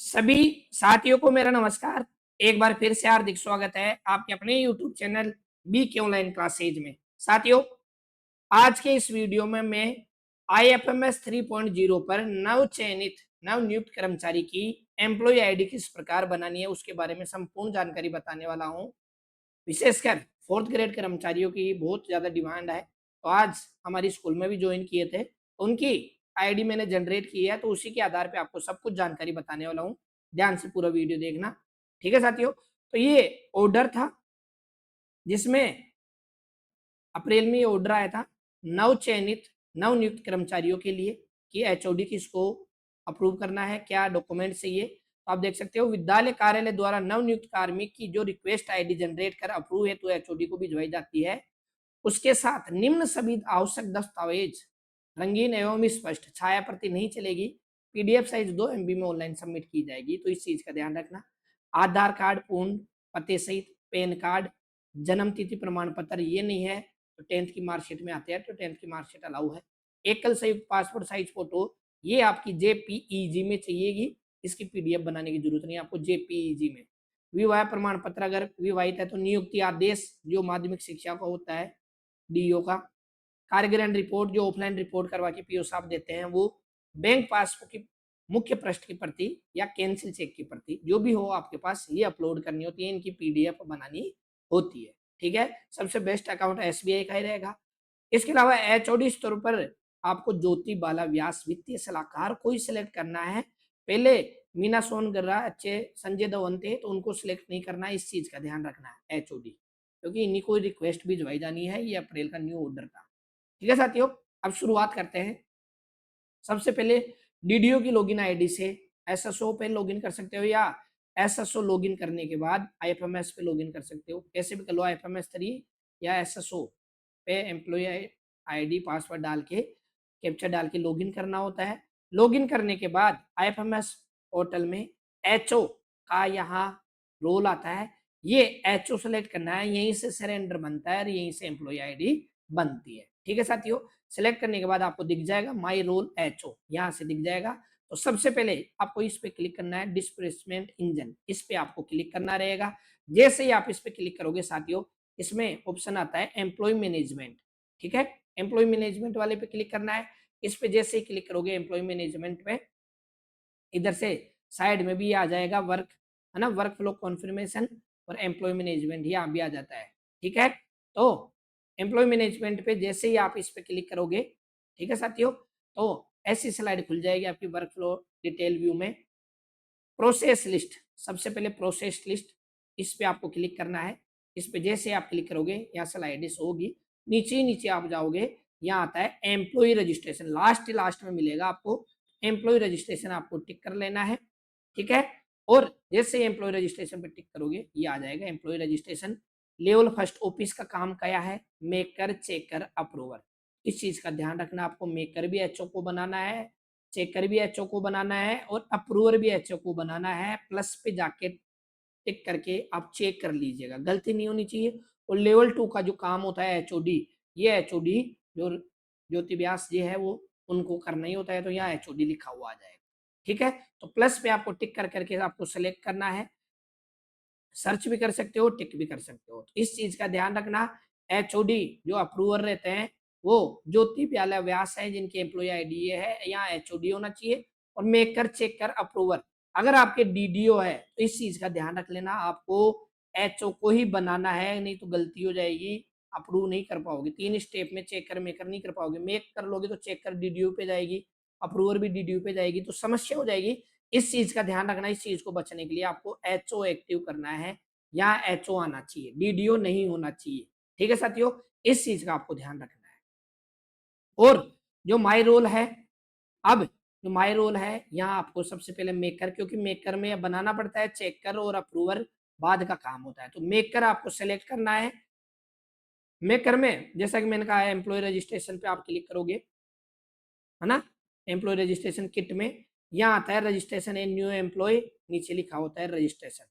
सभी साथियों को मेरा नमस्कार। एक बार फिर से हार्दिक स्वागत है आपके अपने यूट्यूब चैनल बी के ऑनलाइन क्लासेज में। साथियों, आज के इस वीडियो में मैं IFMS 3.0 पर नव चयनित नव नियुक्त कर्मचारी की एम्प्लॉय आईडी किस प्रकार बनानी है उसके बारे में संपूर्ण जानकारी बताने वाला हूं। विशेषकर फोर्थ ग्रेड कर्मचारियों की बहुत ज्यादा डिमांड है, तो आज हमारी स्कूल में भी ज्वाइन किए थे, तो उनकी आईडी मैंने जनरेट की है, तो उसी के आधार पे आपको सब कुछ जानकारी बताने वाला हूँ। ध्यान से पूरा वीडियो देखना, ठीक है साथियों। तो ये ऑर्डर था जिसमें अप्रैल में ये ऑर्डर आया था नव चयनित नव नियुक्त कर्मचारियों के लिए कि HOD किसको अप्रूव करना है, क्या डॉक्यूमेंट चाहिए। तो आप देख सकते हो विद्यालय कार्यालय द्वारा नव नियुक्त कार्मिक की जो रिक्वेस्ट आईडी जनरेट कर अप्रूव है तो HOD को भिजवाई जाती है। उसके साथ निम्न सभी आवश्यक दस्तावेज रंगीन एवं स्पष्ट, छाया प्रति नहीं चलेगी, PDF साइज 2 MB में ऑनलाइन सबमिट की जाएगी। तो इस चीज का ध्यान रखना। आधार कार्ड पूर्ण पते सहित, पैन कार्ड, जन्म तिथि प्रमाण पत्र ये नहीं है तो 10th की मार्कशीट में आते हैं, तो 10th की मार्कशीट अलाउ है। एकल संयुक्त पासपोर्ट साइज फोटो ये आपकी JPEG में चाहिएगी, इसकी PDF बनाने की जरूरत नहीं आपको, JPEG में। विवाह प्रमाण पत्र अगर विवाहित है तो नियुक्ति आदेश जो माध्यमिक शिक्षा का होता है DO का, कार्यग्रहण रिपोर्ट जो ऑफलाइन रिपोर्ट करवा के PO साहब देते हैं वो, बैंक पासबुक की मुख्य पृष्ठ की प्रति या कैंसिल चेक की प्रति जो भी हो आपके पास ये अपलोड करनी होती है, इनकी PDF बनानी होती है। ठीक है, सबसे बेस्ट अकाउंट SBI का ही रहेगा। इसके अलावा HOD स्तर पर आपको ज्योति बाला व्यास वित्तीय सलाहकार को ही सिलेक्ट करना है। पहले मीना सोनगरा अच्छे संजय धवन थे तो उनको सिलेक्ट नहीं करना है, इस चीज का ध्यान रखना है HOD, क्योंकि इन्हीं को रिक्वेस्ट भिजवाई जानी है, ये अप्रैल का न्यू ऑर्डर था। ठीक है साथियों, अब शुरुआत करते हैं। सबसे पहले DDO की लॉगिन आईडी से SSO पे लॉगिन कर सकते हो या SSO लॉगिन करने के बाद IFMS पे लॉगिन कर सकते हो, कैसे भी कर लो। IFMS 3 या SSO पे एम्प्लॉय आईडी पासवर्ड डाल के कैप्चा डाल के लॉगिन करना होता है। लॉगिन करने के बाद IFMS पोर्टल में HO का यहाँ रोल आता है, ये HO सेलेक्ट करना है, यहीं से सरेंडर बनता है और यहीं से एम्प्लॉय आईडी बनती है। ठीक है साथियों, सिलेक्ट करने के बाद आपको दिख जाएगा माई रोल HO, यहाँ से दिख जाएगा। तो सबसे पहले आपको इस पे क्लिक करना है, डिस्प्लेसमेंट इंजन, इस पे आपको क्लिक करना रहेगा। जैसे ही आप इस पे क्लिक करोगे साथियों, इसमें ऑप्शन आता है एम्प्लॉय मैनेजमेंट। ठीक है, एम्प्लॉय मैनेजमेंट वाले पे क्लिक करना है। इस पे जैसे ही क्लिक करोगे एम्प्लॉय मैनेजमेंट में, इधर से साइड में भी आ जाएगा वर्क, है ना, वर्क फ्लो कॉन्फर्मेशन और एम्प्लॉय मैनेजमेंट यहाँ भी आ जाता है। ठीक है, तो एम्प्लॉय मैनेजमेंट पे जैसे ही आप इस पे क्लिक करोगे, ठीक है साथियों, तो ऐसी स्लाइड खुल जाएगी आपकी वर्क फ्लो डिटेल व्यू में। प्रोसेस लिस्ट, सबसे पहले प्रोसेस लिस्ट, इस पे आपको क्लिक करना है। इस पे जैसे आप क्लिक करोगे यहाँ स्लाइड होगी, नीचे नीचे आप जाओगे, यहाँ आता है एम्प्लॉय रजिस्ट्रेशन, लास्ट में मिलेगा आपको। एम्प्लॉय रजिस्ट्रेशन आपको टिक कर लेना है। ठीक है, और जैसे एम्प्लॉय रजिस्ट्रेशन पे टिक करोगे ये आ जाएगा employee registration. Level first office का काम क्या है, मेकर चेकर अप्रूवर, इस चीज का ध्यान रखना। आपको मेकर भी HO को बनाना है, चेकर भी HO को बनाना है और अप्रूवर भी HO को बनाना है। प्लस पे जाके टिक करके आप चेक कर लीजिएगा, गलती नहीं होनी चाहिए। और लेवल 2 का जो काम होता है HOD, ये HOD जो ज्योति व्यास जी है वो उनको करना ही होता है, तो यहाँ HOD लिखा हुआ आ जाएगा। ठीक है, तो प्लस पे आपको टिक कर करके आपको सेलेक्ट करना है, सर्च भी कर सकते हो, टिक भी कर सकते हो। इस चीज का ध्यान रखना। HOD जो अप्रूवर रहते हैं वो ज्योति प्याला व्यास है, जिनकी एम्प्लॉय आईडी ये है, यहाँ HOD होना चाहिए। और मेकर चेकर अप्रूवर, अगर आपके DDO है तो इस चीज का ध्यान रख लेना, आपको HO को ही बनाना है, नहीं तो गलती हो जाएगी, अप्रूव नहीं कर पाओगे। 3 स्टेप में चेकर मेकर नहीं कर पाओगे, मेक कर लोगे तो चेकर DDO पे जाएगी, अप्रूवर भी DDO पे जाएगी, तो समस्या हो जाएगी। इस चीज का ध्यान रखना, इस चीज को बचने के लिए आपको HO एक्टिव करना है, यहाँ HO आना चाहिए, DDO नहीं होना चाहिए। ठीक है साथियों, इस चीज का आपको ध्यान रखना है। और जो माई रोल है, अब जो माई रोल है यहाँ आपको सबसे पहले मेकर, क्योंकि मेकर में बनाना पड़ता है, चेकर और अप्रूवर बाद का काम होता है, तो मेकर आपको सेलेक्ट करना है। मेकर में जैसा कि मैंने कहा है एम्प्लॉय रजिस्ट्रेशन पे आप क्लिक करोगे, है ना, एम्प्लॉय रजिस्ट्रेशन किट में यहाँ आता है रजिस्ट्रेशन ए न्यू एम्प्लॉय, नीचे लिखा होता है रजिस्ट्रेशन।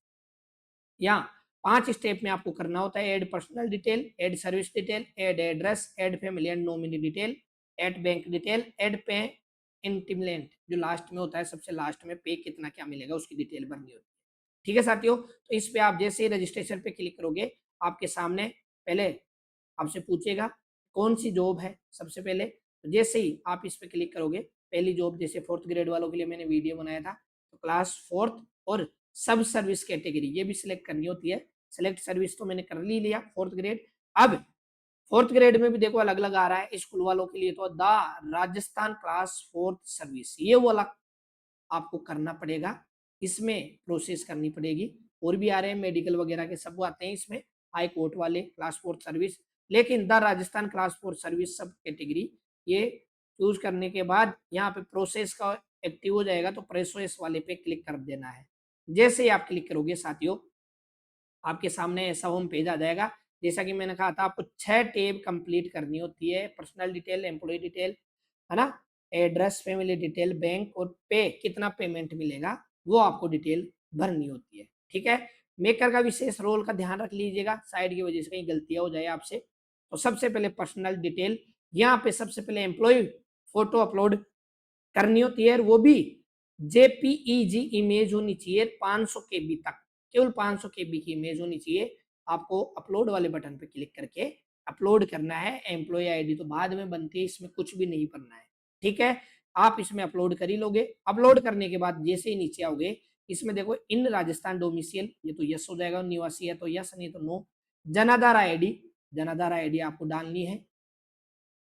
यहाँ 5 स्टेप में आपको करना होता है, add personal detail, add service detail, add address, add family and nominee detail, add bank detail, add pay entitlement जो लास्ट में होता है, सबसे लास्ट में पे कितना क्या मिलेगा उसकी डिटेल भरनी होती है। ठीक है साथियों, तो इस पे आप जैसे ही रजिस्ट्रेशन पे क्लिक करोगे, आपके सामने पहले आपसे पूछेगा कौन सी जॉब है। सबसे पहले तो जैसे ही आप इस पे क्लिक करोगे, पहली जॉब जैसे 4th ग्रेड वालों के लिए मैंने वीडियो बनाया था, तो क्लास 4th और सब सर्विस कैटेगरी ये भी सिलेक्ट करनी होती है। सिलेक्ट सर्विस तो मैंने कर ली लिया 4th ग्रेड। अब 4th ग्रेड में भी देखो अलग अलग आ रहा है स्कूल वालों के लिए, तो the Rajasthan class 4th service ये वाला आपको करना पड़ेगा, इसमें प्रोसेस करनी पड़ेगी। और भी आ रहे हैं मेडिकल वगैरह के, सब आते हैं इसमें, हाई कोर्ट वाले क्लास 4th सर्विस। लेकिन the Rajasthan class 4th service सब कैटेगरी ये चूज करने के बाद यहाँ पे प्रोसेस का एक्टिव हो जाएगा, तो प्रोसेस वाले पे क्लिक कर देना है। जैसे ही आप क्लिक करोगे साथियों, आपके सामने ऐसा होम पेज आ जाएगा। जैसा कि मैंने कहा था, आपको 6 टेब कंप्लीट करनी होती है। पर्सनल डिटेल, एम्प्लॉय डिटेल, है ना, एड्रेस, फैमिली डिटेल, बैंक और पे कितना पेमेंट मिलेगा वो आपको डिटेल भरनी होती है। ठीक है, मेकर का विशेष रोल का ध्यान रख लीजिएगा, साइड की वजह से कहीं गलतियां हो जाए आपसे। तो सबसे पहले पर्सनल डिटेल, यहाँ पे सबसे पहले एम्प्लॉय फोटो अपलोड करनी होती है, वो भी जेपीईजी इमेज होनी चाहिए 500 केबी तक, केवल 500 केबी की इमेज होनी चाहिए। आपको अपलोड वाले बटन पे क्लिक करके अपलोड करना है। एम्प्लॉय आईडी तो बाद में बनती है, इसमें कुछ भी नहीं करना है। ठीक है, आप इसमें अपलोड कर ही लोगे। अपलोड करने के बाद जैसे ही नीचे आओगे, इसमें देखो इन राजस्थान डोमिसियल, ये तो यस हो जाएगा, निवासी है तो यस, नहीं तो नो। जनाधार आईडी, जनाधार आईडी आपको डालनी है।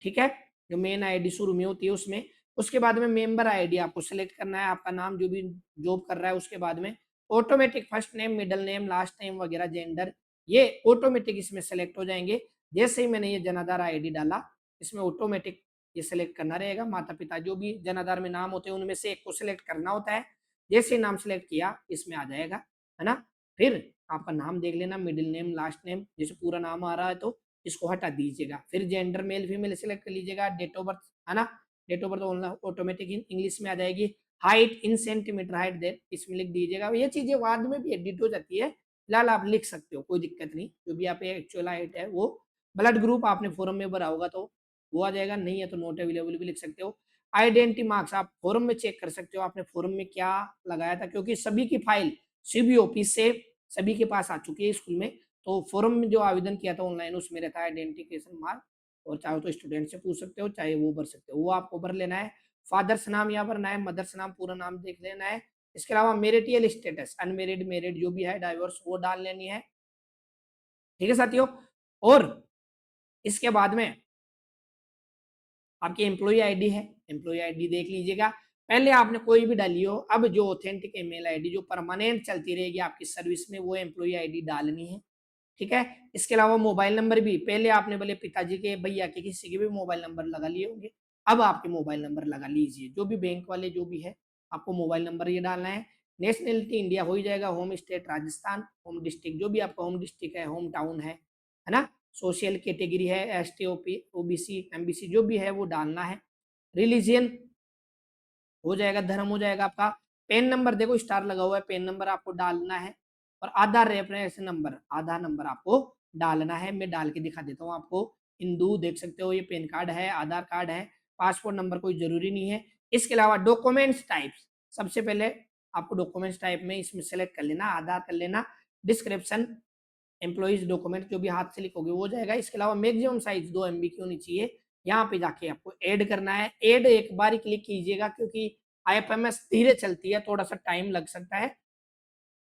ठीक है, जो मेन आईडी शुरू में होती है उसमें। उसके बाद में मेंबर आईडी आपको सिलेक्ट करना है, आपका नाम जो भी जॉब कर रहा है। उसके बाद में automatic first name, middle name, last name वगैरह, जेंडर, ये ऑटोमेटिक इसमें सेलेक्ट हो जाएंगे। जैसे ही मैंने ये जनाधार आईडी डाला, इसमें ऑटोमेटिक ये सिलेक्ट करना रहेगा। माता पिता जो भी जनाधार में नाम होते हैं उनमें से एक को सिलेक्ट करना होता है। जैसे ही नाम सिलेक्ट किया, इसमें आ जाएगा, है ना। फिर आपका नाम देख लेना, मिडिल नेम, लास्ट नेम, जैसे पूरा नाम आ रहा है तो इसको हटा दीजिएगा। फिर जेंडर मेल फीमेल सिलेक्ट कर लीजिएगा। डेट ऑफ बर्थ, है ना, date of birth automatic English में आ जाएगी। Height in centimeter height there इसमें लिख दीजिएगा। ये चीजें बाद में भी एडिट हो जाती है, फिलहाल आप लिख सकते हो, कोई दिक्कत नहीं। जो भी आप एक्चुअल हाइट है वो। ब्लड ग्रुप आपने फॉर्म में भरा होगा तो वो आ जाएगा, नहीं है तो नॉट अवेलेबल भी लिख सकते हो। आइडेंटिटी मार्क्स आप फॉर्म में चेक कर सकते हो, आपने फॉर्म में क्या लगाया था, क्योंकि सभी की फाइल सीबी ऑफिस से सभी के पास आ चुकी है स्कूल में। तो फॉर्म में जो आवेदन किया था ऑनलाइन, उसमें रहता है आइडेंटिफिकेशन मार्क, और चाहे तो स्टूडेंट से पूछ सकते हो, चाहे वो भर सकते हो, वो आपको भर लेना है। फादर्स नाम यहाँ भरना है, मदर्स नाम पूरा नाम देख लेना है। इसके अलावा मेरिटियल स्टेटस, अनमेरिड, मेरिड जो भी है, डाइवोर्स, वो डाल लेनी है। ठीक है साथियों, और इसके बाद में आपकी एम्प्लॉय आईडी है, एम्प्लॉय आईडी देख लीजिएगा। पहले आपने कोई भी डाली हो, अब जो ऑथेंटिक ईमेल आईडी जो परमानेंट चलती रहेगी आपकी सर्विस में, वो एम्प्लॉय आईडी डालनी है। ठीक है, इसके अलावा मोबाइल नंबर भी पहले आपने बोले पिताजी के, भैया के, किसी के भी मोबाइल नंबर लगा लिए होंगे, अब आपके मोबाइल नंबर लगा लीजिए। जो भी बैंक वाले जो भी है, आपको मोबाइल नंबर ये डालना है। नेशनलिटी इंडिया हो ही जाएगा, home state Rajasthan, home district जो भी आपका होम डिस्ट्रिक्ट है, होम टाउन है ना। सोशल कैटेगरी है एस टी, ओबीसी, एमबीसी जो भी है वो डालना है। रिलीजियन हो जाएगा, धर्म हो जाएगा आपका। पेन नंबर देखो स्टार लगा हुआ है, पेन नंबर आपको डालना है। और आधार रेफरेंस नंबर, आधार नंबर आपको डालना है। मैं डाल के दिखा देता हूँ आपको। हिंदू देख सकते हो, ये पेन कार्ड है, आधार कार्ड है, पासपोर्ट नंबर कोई जरूरी नहीं है। इसके अलावा डॉक्यूमेंट्स टाइप्स, सबसे पहले आपको डॉक्यूमेंट्स टाइप में इसमें सेलेक्ट कर लेना, आधार कर लेना। डिस्क्रिप्शन, एम्प्लॉइज डॉक्यूमेंट जो भी हाथ से लिखोगे वो जाएगा। इसके अलावा मैक्सिमम साइज 2 MB की होनी चाहिए। यहाँ पे जाके आपको ऐड करना है। ऐड एक बार ही क्लिक कीजिएगा, क्योंकि IFMS धीरे चलती है, थोड़ा सा टाइम लग सकता है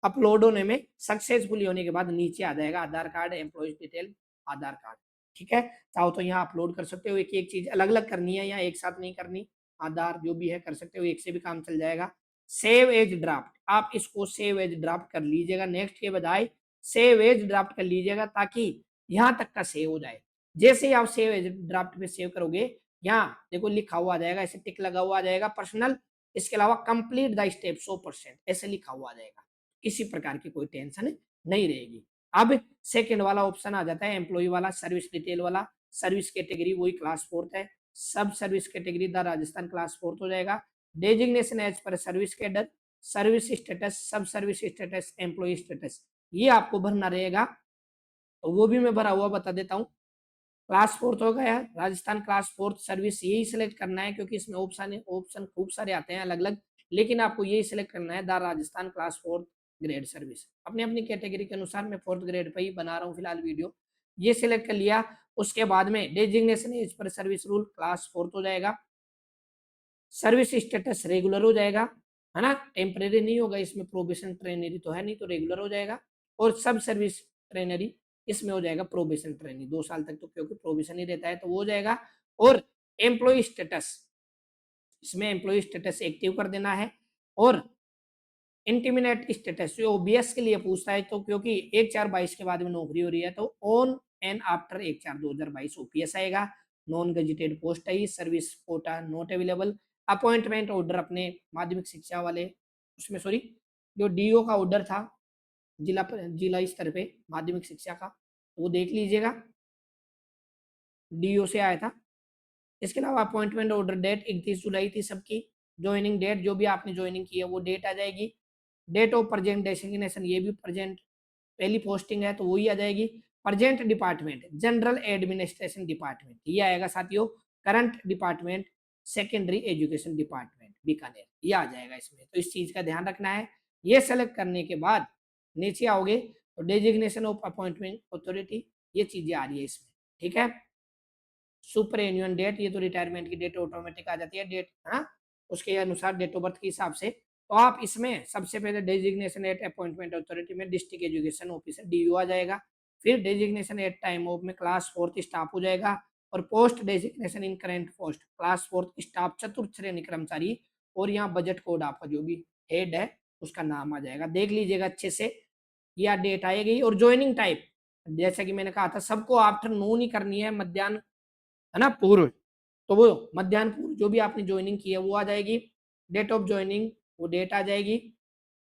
अपलोड होने में। सक्सेसफुली होने के बाद नीचे आ जाएगा आधार कार्ड, एम्प्लॉइज डिटेल, आधार कार्ड। ठीक है, चाहो तो यहाँ अपलोड कर सकते हो, एक एक चीज अलग अलग करनी है, यहाँ एक साथ नहीं करनी। आधार जो भी है कर सकते हो, एक से भी काम चल जाएगा। सेव एज ड्राफ्ट, आप इसको सेव एज ड्राफ्ट कर लीजिएगा, नेक्स्ट के बजाय सेव एज ड्राफ्ट कर लीजिएगा, ताकि यहाँ तक का सेव हो जाए। जैसे ही आप सेव एज ड्राफ्ट पे सेव करोगे, यहाँ देखो लिखा हुआ आ जाएगा, ऐसे टिक लगा हुआ आ जाएगा पर्सनल। इसके अलावा कंप्लीट द स्टेप 100% ऐसे लिखा हुआ आ जाएगा। किसी प्रकार की कोई टेंशन नहीं रहेगी। अब सेकंड वाला ऑप्शन आ जाता है एम्प्लॉय वाला, सर्विस डिटेल वाला। सर्विस कैटेगरी वही क्लास 4th है। Sub service category the Rajasthan class 4th हो जाएगा। Designation as per service cadre, service status, sub service status, employee status, ये आपको भरना रहेगा। तो वो भी मैं भरा हुआ बता देता हूँ। क्लास फोर्थ हो गया, राजस्थान क्लास फोर्थ सर्विस, यही सिलेक्ट करना है क्योंकि इसमें ऑप्शन खूब सारे आते हैं अलग अलग, लेकिन आपको यही सिलेक्ट करना है, the Rajasthan class fourth grade service. अपनी अपनी कैटेगरी के अनुसार मैं फोर्थ ग्रेड पे ही बना रहा हूँ फिलहाल वीडियो, ये सिलेक्ट कर लिया। उसके बाद में designation as per service rule class fourth हो जाएगा, सर्विस स्टेटस रेगुलर हो जाएगा, है ना, टेम्परेरी नहीं होगा इसमें, प्रोबेशन ट्रेनरी तो है नहीं, तो रेगुलर हो जाएगा। और सब सर्विस ट्रेनरी इसमें हो जाएगा प्रोबेशन ट्रेनी, 2 साल तक तो क्योंकि प्रोबेशन ही रहता है तो वो हो जाएगा। और एम्प्लॉय स्टेटस, इसमें एम्प्लॉय स्टेटस एक्टिव कर देना है। और इंटीमिनेट स्टेटस जो ओबीएस के लिए पूछता है, तो क्योंकि 1/4/22 के बाद में नौकरी हो रही है तो ऑन एंड आफ्टर 1/4/2022 ओपीएस आएगा। नॉन गजेटेड पोस्ट है, service quota not available. Appointment order अपने माध्यमिक शिक्षा वाले, उसमें सॉरी, जो डीओ का ऑर्डर था जिला स्तर पे माध्यमिक शिक्षा का, वो देख लीजिएगा, डीओ से आया था। इसके अलावा अपॉइंटमेंट ऑर्डर डेट 31 जुलाई थी सबकी। ज्वाइनिंग डेट जो भी आपने ज्वाइनिंग की है वो डेट आ जाएगी। डेट ऑफ प्रेजेंट डेसिग्नेशन, ये भी प्रेजेंट, पहली पोस्टिंग है तो वही आ जाएगी। Present department general administration department, ये आएगा साथियों। Current department secondary education department Bikaner, ये आ जाएगा इसमें, तो इस चीज का ध्यान रखना है। ये सेलेक्ट करने के बाद नीचे आओगे तो डेजिग्नेशन ऑफ अपॉइंटमेंट अथॉरिटी, ये चीजें आ रही है इसमें, ठीक है। सुपर एन्युअल डेट, ये तो रिटायरमेंट की डेट ऑटोमेटिक आ जाती है डेट, हाँ, उसके अनुसार डेट ऑफ बर्थ के हिसाब से। तो आप इसमें सबसे पहले डेजिग्नेशन एट अपॉइंटमेंट अथॉरिटी में डिस्ट्रिक्ट एजुकेशन ऑफिसर डीयू आ जाएगा। फिर डेजिग्नेशन एट टाइम ऑफ में क्लास फोर्थ स्टाफ हो जाएगा। और post designation in current post class fourth staff चतुर्थ श्रेणी कर्मचारी। और यहाँ बजट कोड आपका जो भी हेड है उसका नाम आ जाएगा, देख लीजिएगा अच्छे से, यह डेट आएगी। और ज्वाइनिंग टाइप, जैसा कि मैंने कहा था सबको आफ्टरनून ही करनी है, मध्यान्ह, है ना, पूर्व, तो वो मध्यान्ह पूर्व जो भी आपने ज्वाइनिंग की है वो आ जाएगी। डेट ऑफ ज्वाइनिंग वो डेट आ जाएगी।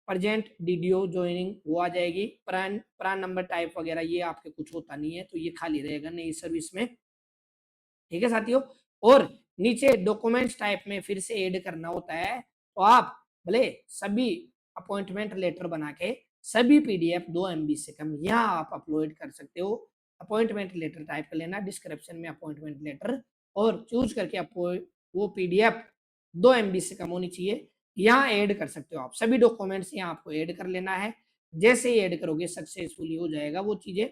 प्रेजेंट डीडीओ ज्वाइनिंग वो आ जाएगी। प्रान प्रान नंबर टाइप वगैरह ये आपके कुछ होता नहीं है, तो ये खाली रहेगा नई सर्विस में, ठीक है साथियों। और नीचे डॉक्यूमेंट्स टाइप में फिर से ऐड करना होता है, तो आप भले सभी अपॉइंटमेंट लेटर बना के सभी पीडीएफ 2 MB से कम यहाँ आप अपलोड कर सकते हो। अपॉइंटमेंट लेटर टाइप कर लेना, डिस्क्रिप्शन में अपॉइंटमेंट लेटर, और चूज करके आपको वो पीडीएफ 2 MB से कम होनी चाहिए, यहाँ ऐड कर सकते हो आप सभी डॉक्यूमेंट्स, यहाँ आपको ऐड कर लेना है। जैसे ही ऐड करोगे सक्सेसफुली हो जाएगा वो चीजें,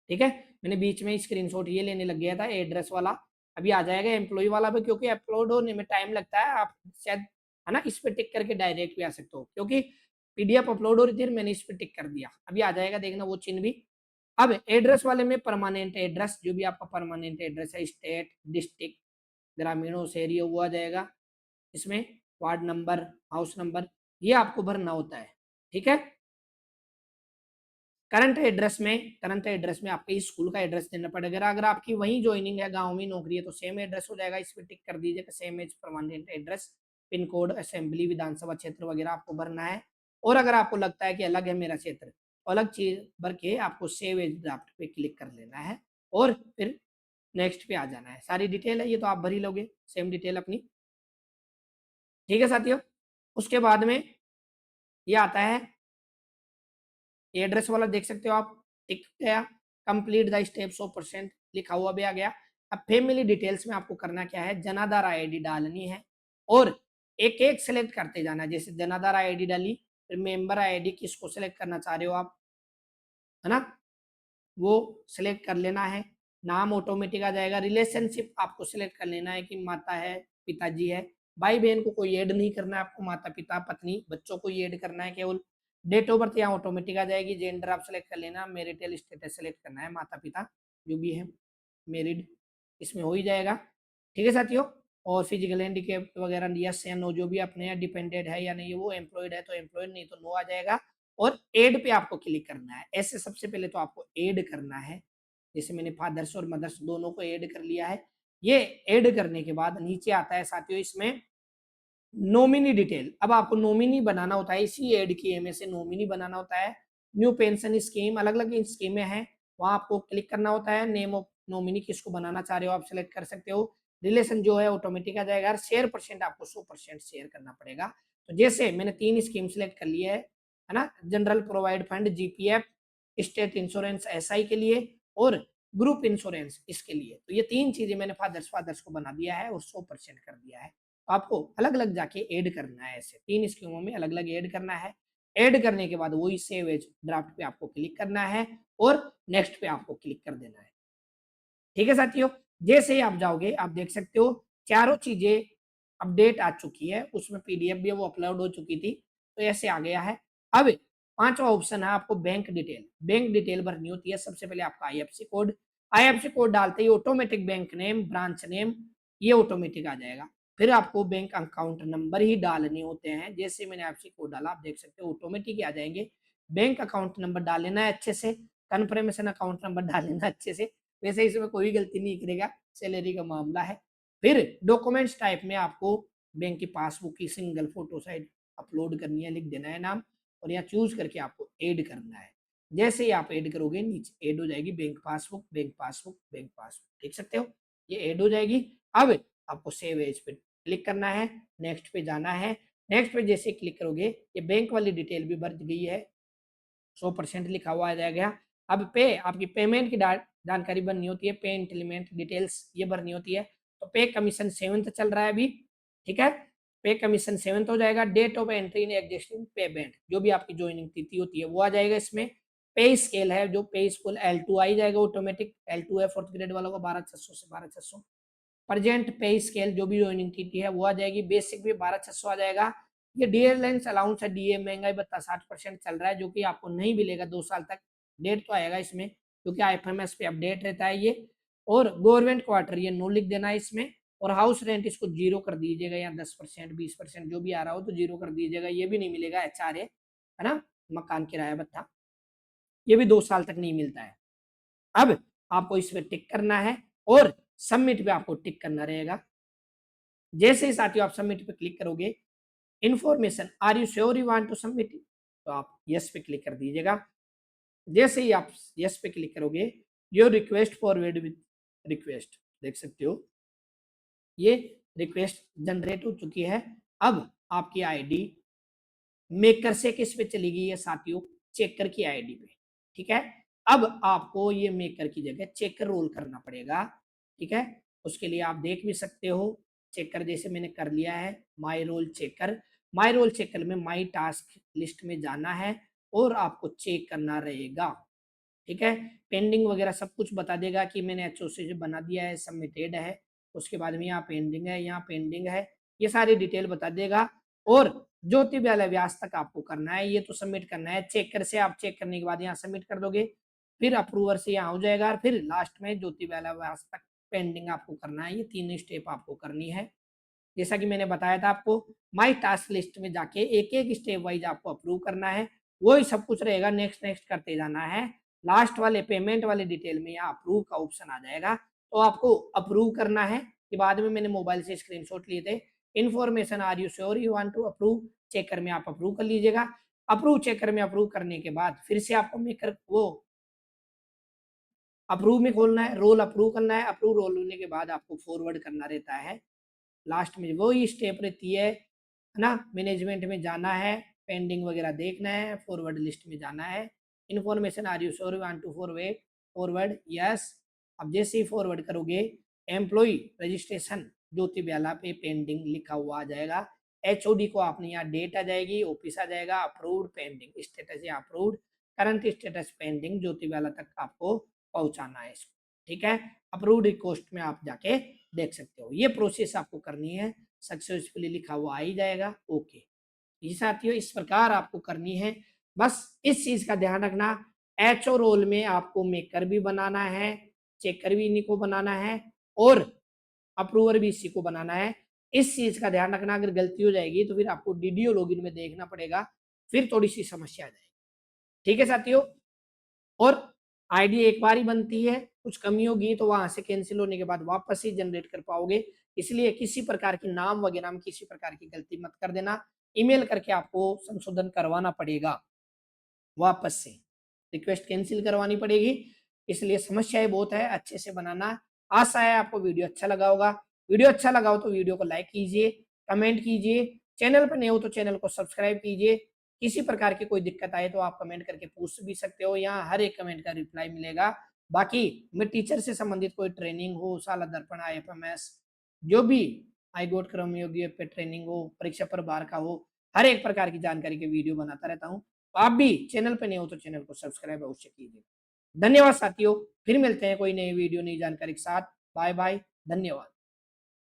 ठीक है। मैंने बीच में स्क्रीनशॉट ये लेने लग गया था एड्रेस वाला, अभी आ जाएगा एम्प्लॉय वाला भी, क्योंकि अपलोड होने में टाइम लगता है, आप शायद, है ना, इस पे टिक करके डायरेक्ट भी आ सकते हो, क्योंकि पीडीएफ अपलोड हो रही थी मैंने इस पे टिक कर दिया, अभी आ जाएगा देखना वो चिन्ह भी। अब एड्रेस वाले में परमानेंट एड्रेस, जो भी आपका परमानेंट एड्रेस है, स्टेट, डिस्ट्रिक्ट, ग्रामीणों से एरिया, वो आ जाएगा इसमें। वार्ड नंबर, हाउस नंबर, ये आपको भरना होता है, ठीक है। करंट एड्रेस में आपके स्कूल का एड्रेस देना पड़ेगा। अगर आपकी वहीं ज्वाइनिंग है, गांव में नौकरी है, तो सेम एड्रेस हो जाएगा, इस पर टिक कर दीजिएगा, same as permanent address. Pin code, assembly, विधानसभा क्षेत्र वगैरह आपको भरना है। और अगर आपको लगता है कि अलग है मेरा क्षेत्र, तो अलग चीज भर के आपको सेव एज ड्राफ्ट पे क्लिक कर लेना है, और फिर नेक्स्ट पे आ जाना है। सारी डिटेल है ये तो आप भर ही लोगे, सेम डिटेल अपनी, ठीक है साथियों। उसके बाद में ये आता है एड्रेस वाला, देख सकते हो आप, टिक गया। Complete the steps of percent लिखा हुआ भी आ गया। अब फैमिली डिटेल्स में आपको करना क्या है, जनाधार आईडी डालनी है, और एक एक सेलेक्ट करते जाना है। जैसे जनाधार आईडी डाली, फिर मेंबर आईडी किसको सेलेक्ट करना चाह रहे हो आप, है ना, वो सिलेक्ट कर लेना है। नाम ऑटोमेटिक आ जाएगा। रिलेशनशिप आपको सिलेक्ट कर लेना है कि माता है, पिताजी है, भाई बहन को कोई ऐड नहीं करना है आपको, माता पिता पत्नी बच्चों को ऐड करना है केवल। डेट ऑफ बर्थ यहाँ ऑटोमेटिक आ जाएगी। जेंडर आप सेलेक्ट कर लेना, मैरिटल स्टेटस सेलेक्ट करना है, माता पिता जो भी है मेरिड, इसमें हो ही जाएगा, ठीक है साथियों। और फिजिकल हैंडीकेप वगैरह यस या नो जो भी अपने डिपेंडेंट है या नहीं, वो एम्प्लॉयड है तो एम्प्लॉयड, नहीं तो नो आ जाएगा। और एड पे आपको क्लिक करना है। ऐसे सबसे पहले तो आपको एड करना है, जैसे मैंने फादर्स और मदर्स दोनों को ऐड कर लिया है। ये ऐड करने के बाद नीचे आता है साथियों इसमें नॉमिनी डिटेल। अब आपको नॉमिनी बनाना होता है, इसी ऐड की में से नॉमिनी बनाना होता है। न्यू पेंशन स्कीम, अलग अलग स्कीमें हैं, वहां आपको क्लिक करना होता है। नेम ऑफ नॉमिनी किसको बनाना चाह रहे हो आप सिलेक्ट कर सकते हो। रिलेशन जो है ऑटोमेटिक आ जाएगा। शेयर परसेंट आपको 100% शेयर करना पड़ेगा। तो जैसे मैंने 3 स्कीम सिलेक्ट कर लिए है ना, general provide fund GPF, state insurance SI के लिए, और ग्रुप इंश्योरेंस इसके लिए। तो ये 3 चीजें मैंने फादर्स को बना दिया है और 100% कर दिया है। तो आपको अलग-अलग जाके ऐड करना है, ऐसे 3 स्कीमों में अलग-अलग ऐड करना है। ऐड करने के बाद वही सेव एज ड्राफ्ट पे आपको क्लिक करना है और नेक्स्ट पे आपको क्लिक कर देना है। ठीक है साथियों, जैसे ही आप जाओगे आप देख सकते हो चारों चीजें अपडेट आ चुकी है, उसमें पीडीएफ भी वो अपलोड हो चुकी थी, तो ऐसे आ गया है। अब पांचवा ऑप्शन है आपको बैंक डिटेल। बैंक डिटेल भरनी होती है। सबसे पहले आपका आईएफसी कोड डालते ही automatic bank name, branch name, ये ऑटोमेटिक आ जाएगा। फिर आपको बैंक अकाउंट नंबर ही डालने होते हैं। जैसे मैंने आईएफसी कोड डाला आप देख सकते हो ऑटोमेटिक ही आ जाएंगे। बैंक अकाउंट नंबर डाल लेना है अच्छे से, कन्फर्मेशन अकाउंट नंबर डाल लेना अच्छे से, वैसे इसमें कोई गलती नहीं करेगा, सैलरी का मामला है। फिर डॉक्यूमेंट्स टाइप में आपको बैंक की पासबुक की सिंगल फोटो साइज अपलोड करनी है, लिख देना है नाम और यहाँ चूज करके आपको ऐड करना है। जैसे ही आप ऐड करोगे नीचे ऐड हो जाएगी bank passbook, bank passbook, bank passbook, देख सकते हो ये ऐड हो जाएगी। अब आपको सेव एज पे क्लिक करना है, नेक्स्ट पे जाना है। नेक्स्ट पे जैसे क्लिक करोगे ये बैंक वाली डिटेल भी भर गई है, 100% लिखा हुआ आ जाएगा। अब पे आपकी पेमेंट की जानकारी भरनी होती है, पे इंप्लीमेंट डिटेल्स ये भरनी होती है। तो पे कमीशन 7th चल रहा है अभी, ठीक है, पे कमीशन 7th हो जाएगा। Date of entry in existing payment, जो भी आपकी ज्वाइनिंग तिथि होती है वो आ जाएगा इसमें। पे स्केल है, जो पे स्केल L2 आ ही जाएगा ऑटोमेटिक, L2 है 4th ग्रेड वालों का 12,600 से 12,600। प्रेजेंट पे स्केल जो भी ज्वाइनिंग तिथि है वो आ जाएगी। बेसिक भी 12,600 आ जाएगा। ये डी एयरलाइंस अलाउंस है, डीए महंगाई भत्ता 60% चल रहा है, जो कि आपको नहीं मिलेगा 2 साल तक। डेट तो आएगा इसमें क्योंकि आईएफएमएस पे अपडेट रहता है ये। और गवर्नमेंट क्वार्टर ये नो लिख देना है इसमें। और हाउस रेंट इसको 0 कर दीजिएगा, या 10% 20% जो भी आ रहा हो तो 0 कर दीजिएगा। ये भी नहीं मिलेगा एचआरए, है ना, मकान किराया भत्ता, ये भी 2 साल तक नहीं मिलता है। अब आपको इस पर टिक करना है और सबमिट पे आपको टिक करना रहेगा। जैसे ही साथियों आप सबमिट पे क्लिक करोगे, information are you sure you want to submit, तो आप यस पे क्लिक कर दीजिएगा। जैसे ही आप यस पे क्लिक करोगे, your request forward with request, देख सकते हो ये रिक्वेस्ट जनरेट हो चुकी है। अब आपकी आईडी मेकर से किस पे चली गई है साथियों, चेकर की आईडी पे, ठीक है। अब आपको ये मेकर की जगह चेकर रोल करना पड़ेगा, ठीक है। उसके लिए आप देख भी सकते हो, चेकर जैसे मैंने कर लिया है, my role checker. My role checker में माई टास्क लिस्ट में जाना है और आपको चेक करना रहेगा, ठीक है। पेंडिंग वगैरह सब कुछ बता देगा कि मैंने एचओसी बना दिया है, सबमिटेड है। उसके बाद में यहाँ पेंडिंग है, यहाँ पेंडिंग है, ये सारी डिटेल बता देगा। और ज्योति विद्यालय व्यास तक आपको करना है, ये तो सबमिट करना है। चेकर से आप चेक करने के बाद यहाँ सबमिट कर दोगे, फिर अप्रूवर से यहाँ हो जाएगा, और फिर लास्ट में ज्योति विद्यालय व्यास तक पेंडिंग आपको करना है। ये 3 स्टेप आपको करनी है। जैसा कि मैंने बताया था आपको, माई टास्क लिस्ट में जाके एक एक स्टेप वाइज आपको अप्रूव करना है, वही सब कुछ रहेगा, नेक्स्ट नेक्स्ट करते जाना है। लास्ट वाले पेमेंट वाले डिटेल में यहाँ अप्रूव का ऑप्शन आ जाएगा, तो आपको अप्रूव करना है। कि बाद में मैंने मोबाइल से स्क्रीनशॉट लिए थे। Information are you sure you want to approve, checker में आप अप्रूव कर लीजिएगा। अप्रूव चेकर में अप्रूव करने के बाद फिर से आपको मेकर वो अप्रूव में खोलना है, रोल अप्रूव करना है। अप्रूव रोल होने के बाद आपको फॉरवर्ड करना रहता है। लास्ट में वही स्टेप रहती है ना, मैनेजमेंट में जाना है, पेंडिंग वगैरह देखना है, फॉरवर्ड लिस्ट में जाना है। Information are you sure want to forward, forward yes. अब जैसे ही फॉरवर्ड करोगे, एम्प्लॉय रजिस्ट्रेशन ज्योति ब्याला पे पेंडिंग लिखा हुआ आ जाएगा। एचओडी को आपने यहाँ डेट आ जाएगी, ऑफिस आ जाएगा, अप्रूव्ड पेंडिंग स्टेटस या अप्रूव्ड, करंट स्टेटस पेंडिंग, ज्योति ब्याला तक आपको पहुंचाना है इसको, ठीक है। अप्रूव्ड रिक्वेस्ट में आप जाके देख सकते हो, ये प्रोसेस आपको करनी है। सक्सेसफुली लिखा हुआ आ ही जाएगा, ओके। ये साथियों इस प्रकार आपको करनी है। बस इस चीज का ध्यान रखना, एचओ रोल में आपको मेकर भी बनाना है, चेकर भी इन्हीं को बनाना है, और अप्रूवर भी इसी को बनाना है। इस चीज का ध्यान रखना, अगर गलती हो जाएगी तो फिर आपको डीडीओ लॉगिन में देखना पड़ेगा, फिर थोड़ी सी समस्या आ जाएगी, ठीक है साथियों। और आईडी एक बार ही बनती है, कुछ कमी होगी तो वहां से कैंसिल होने के बाद वापस ही जनरेट कर पाओगे। इसलिए किसी प्रकार की नाम वगैरह में किसी प्रकार की गलती मत कर देना, ईमेल करके आपको संशोधन करवाना पड़ेगा, वापस से रिक्वेस्ट कैंसिल करवानी पड़ेगी। इसलिए समस्याएं बहुत है, अच्छे से बनाना। आशा है आपको वीडियो अच्छा लगा होगा। वीडियो अच्छा लगा हो तो वीडियो को लाइक कीजिए, कमेंट कीजिए, चैनल पर नए हो तो चैनल को सब्सक्राइब कीजिए। किसी प्रकार की कोई दिक्कत आए तो आप कमेंट करके पूछ भी सकते हो, यहाँ हर एक कमेंट का रिप्लाई मिलेगा। बाकी मैं टीचर से संबंधित कोई ट्रेनिंग हो, साला दर्पण, आईएफएमएस, जो भी आईगोट कर्मयोगी पे ट्रेनिंग हो, परीक्षा पर बार का हो, हर एक प्रकार की जानकारी के वीडियो बनाता रहता हूँ। आप भी चैनल पे नए हो तो चैनल को सब्सक्राइब अवश्य कीजिए। धन्यवाद साथियों, फिर मिलते हैं कोई नई वीडियो, नई जानकारी के साथ। बाय बाय, धन्यवाद।